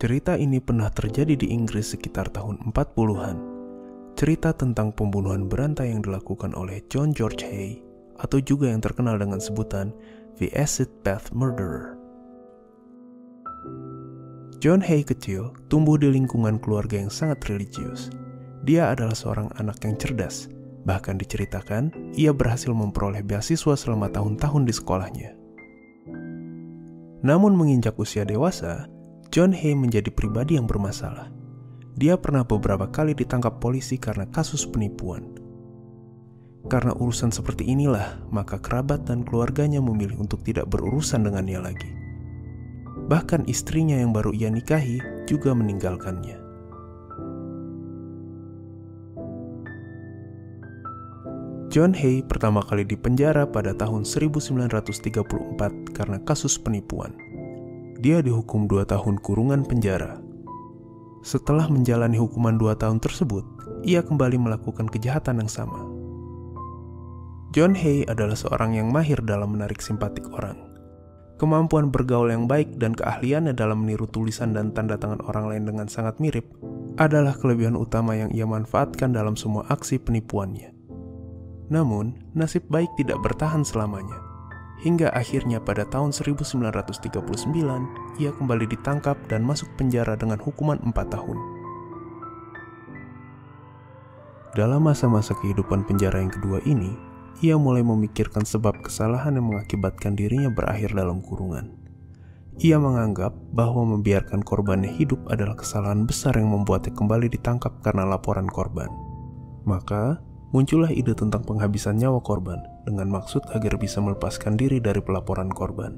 Cerita ini pernah terjadi di Inggris sekitar tahun 40-an. Cerita tentang pembunuhan berantai yang dilakukan oleh John George Hay, atau juga yang terkenal dengan sebutan The Acid Bath Murderer. John Hay kecil tumbuh di lingkungan keluarga yang sangat religius. Dia adalah seorang anak yang cerdas. Bahkan diceritakan, ia berhasil memperoleh beasiswa selama tahun-tahun di sekolahnya. Namun menginjak usia dewasa, John Hay menjadi pribadi yang bermasalah. Dia pernah beberapa kali ditangkap polisi karena kasus penipuan. Karena urusan seperti inilah, maka kerabat dan keluarganya memilih untuk tidak berurusan dengannya lagi. Bahkan istrinya yang baru ia nikahi juga meninggalkannya. John Hay pertama kali dipenjara pada tahun 1934 karena kasus penipuan. Dia dihukum 2 tahun kurungan penjara. Setelah menjalani hukuman 2 tahun tersebut, ia kembali melakukan kejahatan yang sama. John Hay adalah seorang yang mahir dalam menarik simpatik orang. Kemampuan bergaul yang baik dan keahliannya dalam meniru tulisan dan tanda tangan orang lain dengan sangat mirip adalah kelebihan utama yang ia manfaatkan dalam semua aksi penipuannya. Namun, nasib baik tidak bertahan selamanya. Hingga akhirnya pada tahun 1939, ia kembali ditangkap dan masuk penjara dengan hukuman 4 tahun. Dalam masa-masa kehidupan penjara yang kedua ini, ia mulai memikirkan sebab kesalahan yang mengakibatkan dirinya berakhir dalam kurungan. Ia menganggap bahwa membiarkan korbannya hidup adalah kesalahan besar yang membuatnya kembali ditangkap karena laporan korban. Maka, muncullah ide tentang penghabisan nyawa korban dengan maksud agar bisa melepaskan diri dari pelaporan korban.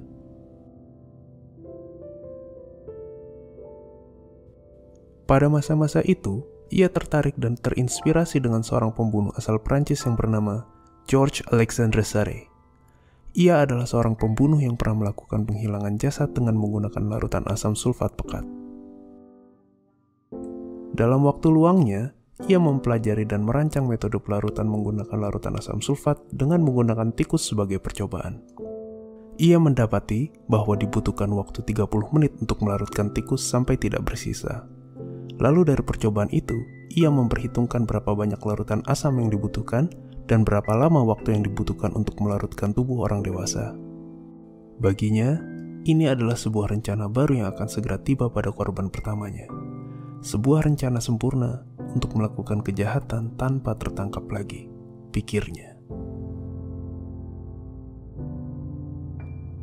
Pada masa-masa itu, ia tertarik dan terinspirasi dengan seorang pembunuh asal Prancis yang bernama Georges Alexandre Saré. Ia adalah seorang pembunuh yang pernah melakukan penghilangan jasad dengan menggunakan larutan asam sulfat pekat. Dalam waktu luangnya, ia mempelajari dan merancang metode pelarutan menggunakan larutan asam sulfat dengan menggunakan tikus sebagai percobaan. Ia mendapati bahwa dibutuhkan waktu 30 menit untuk melarutkan tikus sampai tidak bersisa. Lalu dari percobaan itu, ia memperhitungkan berapa banyak larutan asam yang dibutuhkan dan berapa lama waktu yang dibutuhkan untuk melarutkan tubuh orang dewasa. Baginya, ini adalah sebuah rencana baru yang akan segera tiba pada korban pertamanya. Sebuah rencana sempurna untuk melakukan kejahatan tanpa tertangkap lagi, pikirnya.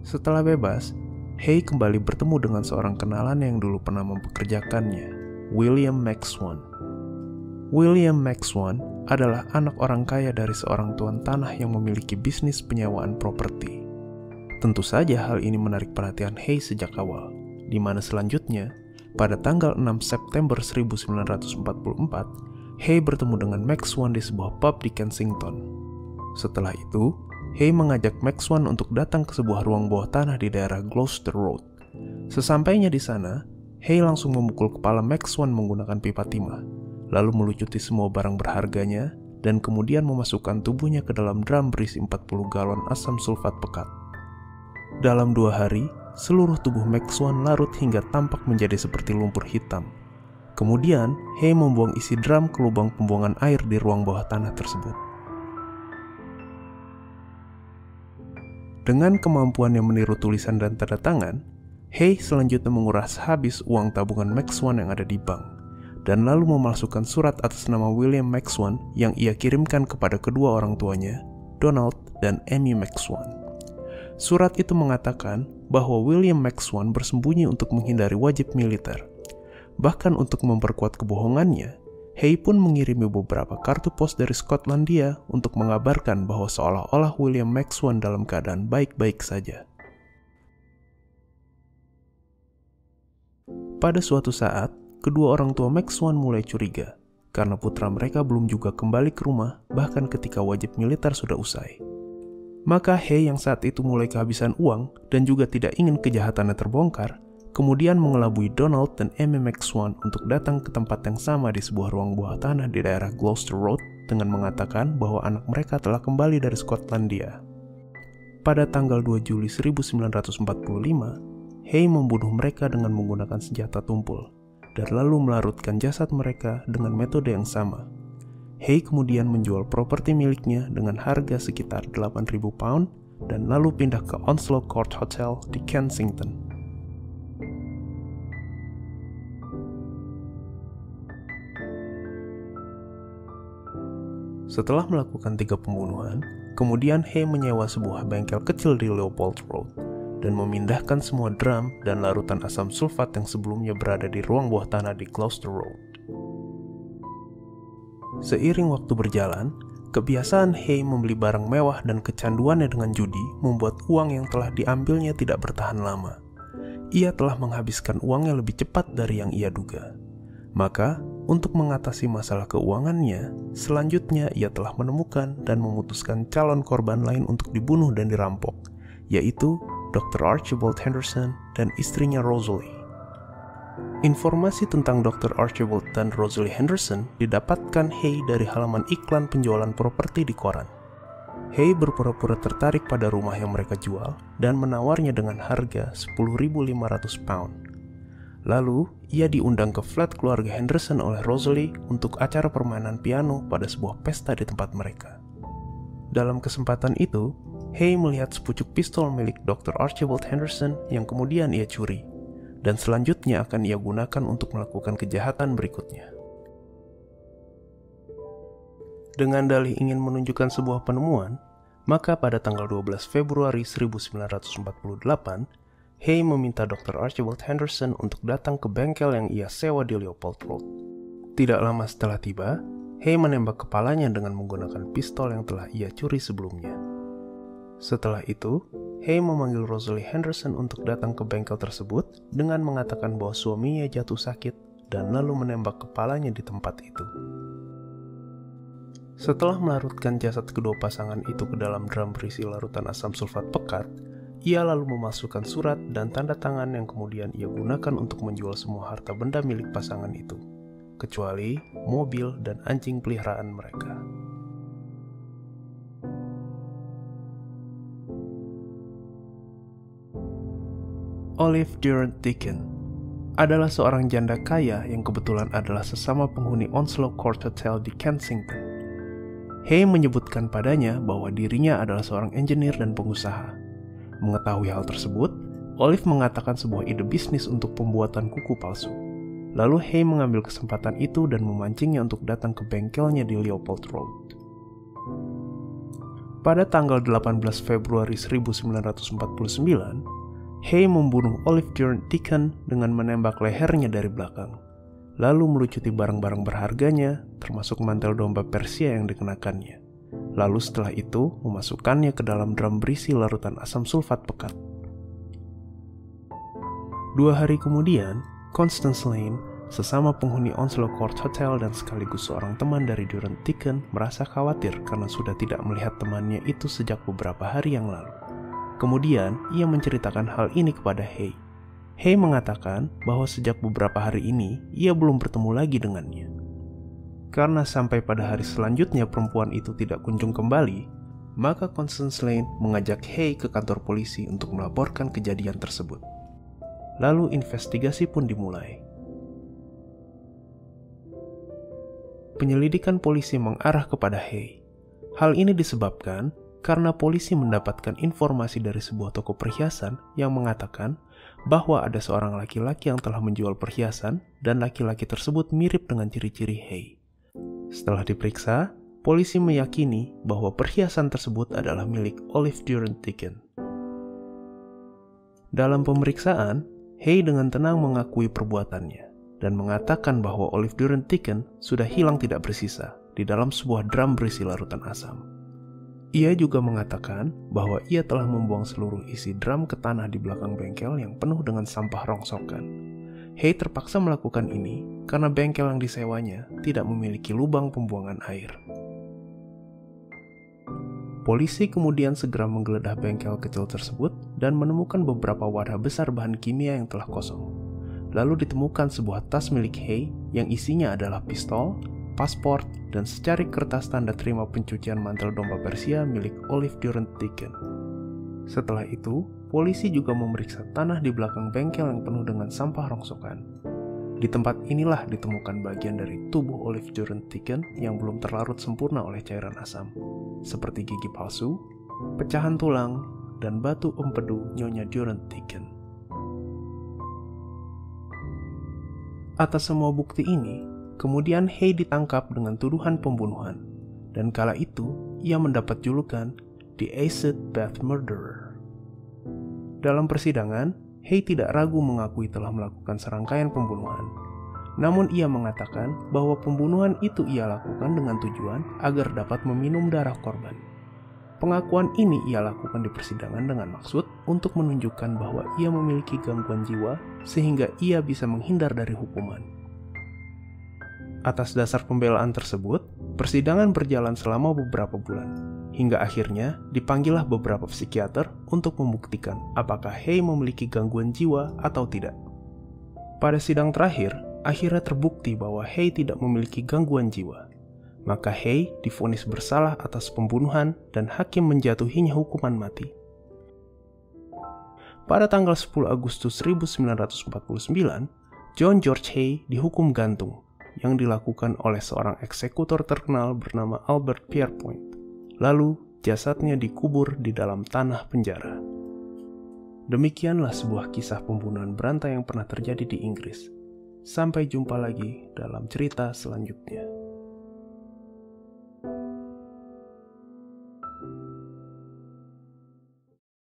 Setelah bebas, Hay kembali bertemu dengan seorang kenalan yang dulu pernah mempekerjakannya, William Max Swan. William Max Swan adalah anak orang kaya dari seorang tuan tanah yang memiliki bisnis penyewaan properti. Tentu saja hal ini menarik perhatian Hay sejak awal, di mana selanjutnya, pada tanggal 6 September 1944, Hay bertemu dengan Max Swan di sebuah pub di Kensington. Setelah itu, Hay mengajak Max Swan untuk datang ke sebuah ruang bawah tanah di daerah Gloucester Road. Sesampainya di sana, Hay langsung memukul kepala Max Swan menggunakan pipa timah, lalu melucuti semua barang berharganya, dan kemudian memasukkan tubuhnya ke dalam drum berisi 40 galon asam sulfat pekat. Dalam 2 hari, seluruh tubuh Max Swan larut hingga tampak menjadi seperti lumpur hitam. Kemudian, Hay membuang isi drum ke lubang pembuangan air di ruang bawah tanah tersebut. Dengan kemampuan yang meniru tulisan dan tanda tangan, Hay selanjutnya menguras habis uang tabungan Max Swan yang ada di bank, dan lalu memalsukan surat atas nama William Max Swan yang ia kirimkan kepada kedua orang tuanya, Donald dan Amy Max Swan. Surat itu mengatakan bahwa William Max Swan bersembunyi untuk menghindari wajib militer. Bahkan untuk memperkuat kebohongannya, Hay pun mengirimi beberapa kartu pos dari Skotlandia untuk mengabarkan bahwa seolah-olah William Max Swan dalam keadaan baik-baik saja. Pada suatu saat, kedua orang tua Max Swan mulai curiga karena putra mereka belum juga kembali ke rumah bahkan ketika wajib militer sudah usai. Maka Hay yang saat itu mulai kehabisan uang dan juga tidak ingin kejahatannya terbongkar, kemudian mengelabui Donald dan Amy Max Swan untuk datang ke tempat yang sama di sebuah ruang bawah tanah di daerah Gloucester Road dengan mengatakan bahwa anak mereka telah kembali dari Skotlandia. Pada tanggal 2 Juli 1945, Hay membunuh mereka dengan menggunakan senjata tumpul, dan lalu melarutkan jasad mereka dengan metode yang sama. Hay kemudian menjual properti miliknya dengan harga sekitar 8.000 pound dan lalu pindah ke Onslow Court Hotel di Kensington. Setelah melakukan 3 pembunuhan, kemudian Hay menyewa sebuah bengkel kecil di Leopold Road dan memindahkan semua drum dan larutan asam sulfat yang sebelumnya berada di ruang bawah tanah di Gloucester Road. Seiring waktu berjalan, kebiasaan Hay membeli barang mewah dan kecanduannya dengan judi membuat uang yang telah diambilnya tidak bertahan lama. Ia telah menghabiskan uangnya lebih cepat dari yang ia duga. Maka, untuk mengatasi masalah keuangannya, selanjutnya ia telah menemukan dan memutuskan calon korban lain untuk dibunuh dan dirampok, yaitu Dr. Archibald Henderson dan istrinya Rosalie. Informasi tentang Dr. Archibald dan Rosalie Henderson didapatkan Hay dari halaman iklan penjualan properti di koran. Hay berpura-pura tertarik pada rumah yang mereka jual dan menawarnya dengan harga 10.500 pound. Lalu, ia diundang ke flat keluarga Henderson oleh Rosalie untuk acara permainan piano pada sebuah pesta di tempat mereka. Dalam kesempatan itu, Hay melihat sepucuk pistol milik Dr. Archibald Henderson yang kemudian ia curi, dan selanjutnya akan ia gunakan untuk melakukan kejahatan berikutnya. Dengan dalih ingin menunjukkan sebuah penemuan, maka pada tanggal 12 Februari 1948, Hay meminta Dr. Archibald Henderson untuk datang ke bengkel yang ia sewa di Leopold Road. Tidak lama setelah tiba, Hay menembak kepalanya dengan menggunakan pistol yang telah ia curi sebelumnya. Setelah itu, Hay memanggil Rosalie Henderson untuk datang ke bengkel tersebut dengan mengatakan bahwa suaminya jatuh sakit dan lalu menembak kepalanya di tempat itu. Setelah melarutkan jasad kedua pasangan itu ke dalam drum berisi larutan asam sulfat pekat, ia lalu memasukkan surat dan tanda tangan yang kemudian ia gunakan untuk menjual semua harta benda milik pasangan itu, kecuali mobil dan anjing peliharaan mereka. Olive Durant Deakin adalah seorang janda kaya yang kebetulan adalah sesama penghuni Onslow Court Hotel di Kensington. Hay menyebutkan padanya bahwa dirinya adalah seorang engineer dan pengusaha. Mengetahui hal tersebut, Olive mengatakan sebuah ide bisnis untuk pembuatan kuku palsu. Lalu Hay mengambil kesempatan itu dan memancingnya untuk datang ke bengkelnya di Leopold Road. Pada tanggal 18 Februari 1949, Hay membunuh Olive Durant Deakin dengan menembak lehernya dari belakang, lalu melucuti barang-barang berharganya, termasuk mantel domba Persia yang dikenakannya. Lalu setelah itu, memasukkannya ke dalam drum berisi larutan asam sulfat pekat. 2 hari kemudian, Constance Lane, sesama penghuni Onslow Court Hotel dan sekaligus seorang teman dari Durant Deakin, merasa khawatir karena sudah tidak melihat temannya itu sejak beberapa hari yang lalu. Kemudian, ia menceritakan hal ini kepada Hay. Hay mengatakan bahwa sejak beberapa hari ini, ia belum bertemu lagi dengannya. Karena sampai pada hari selanjutnya perempuan itu tidak kunjung kembali, maka Constance Lane mengajak Hay ke kantor polisi untuk melaporkan kejadian tersebut. Lalu investigasi pun dimulai. Penyelidikan polisi mengarah kepada Hay. Hal ini disebabkan karena polisi mendapatkan informasi dari sebuah toko perhiasan yang mengatakan bahwa ada seorang laki-laki yang telah menjual perhiasan dan laki-laki tersebut mirip dengan ciri-ciri Hay. Setelah diperiksa, polisi meyakini bahwa perhiasan tersebut adalah milik Olive Durant Deakin. Dalam pemeriksaan, Hay dengan tenang mengakui perbuatannya dan mengatakan bahwa Olive Durant Deakin sudah hilang tidak bersisa di dalam sebuah drum berisi larutan asam. Ia juga mengatakan bahwa ia telah membuang seluruh isi drum ke tanah di belakang bengkel yang penuh dengan sampah rongsokan. Hay terpaksa melakukan ini karena bengkel yang disewanya tidak memiliki lubang pembuangan air. Polisi kemudian segera menggeledah bengkel kecil tersebut dan menemukan beberapa wadah besar bahan kimia yang telah kosong. Lalu ditemukan sebuah tas milik Hay yang isinya adalah pistol, paspor, dan secarik kertas tanda terima pencucian mantel domba Persia milik Olive Durant Deakin. Setelah itu, polisi juga memeriksa tanah di belakang bengkel yang penuh dengan sampah rongsokan. Di tempat inilah ditemukan bagian dari tubuh Olive Jordan Deacon yang belum terlarut sempurna oleh cairan asam, seperti gigi palsu, pecahan tulang, dan batu empedu Nyonya Jordan Deacon. Atas semua bukti ini, kemudian Hay ditangkap dengan tuduhan pembunuhan, dan kala itu ia mendapat julukan The Acid Bath Murderer. Dalam persidangan, Hay tidak ragu mengakui telah melakukan serangkaian pembunuhan. Namun ia mengatakan bahwa pembunuhan itu ia lakukan dengan tujuan agar dapat meminum darah korban. Pengakuan ini ia lakukan di persidangan dengan maksud untuk menunjukkan bahwa ia memiliki gangguan jiwa sehingga ia bisa menghindar dari hukuman. Atas dasar pembelaan tersebut, persidangan berjalan selama beberapa bulan, hingga akhirnya dipanggillah beberapa psikiater untuk membuktikan apakah Hay memiliki gangguan jiwa atau tidak. Pada sidang terakhir, akhirnya terbukti bahwa Hay tidak memiliki gangguan jiwa. Maka Hay divonis bersalah atas pembunuhan dan hakim menjatuhinya hukuman mati. Pada tanggal 10 Agustus 1949, John George Hay dihukum gantung yang dilakukan oleh seorang eksekutor terkenal bernama Albert Pierpoint. Lalu jasadnya dikubur di dalam tanah penjara. Demikianlah sebuah kisah pembunuhan berantai yang pernah terjadi di Inggris. Sampai jumpa lagi dalam cerita selanjutnya.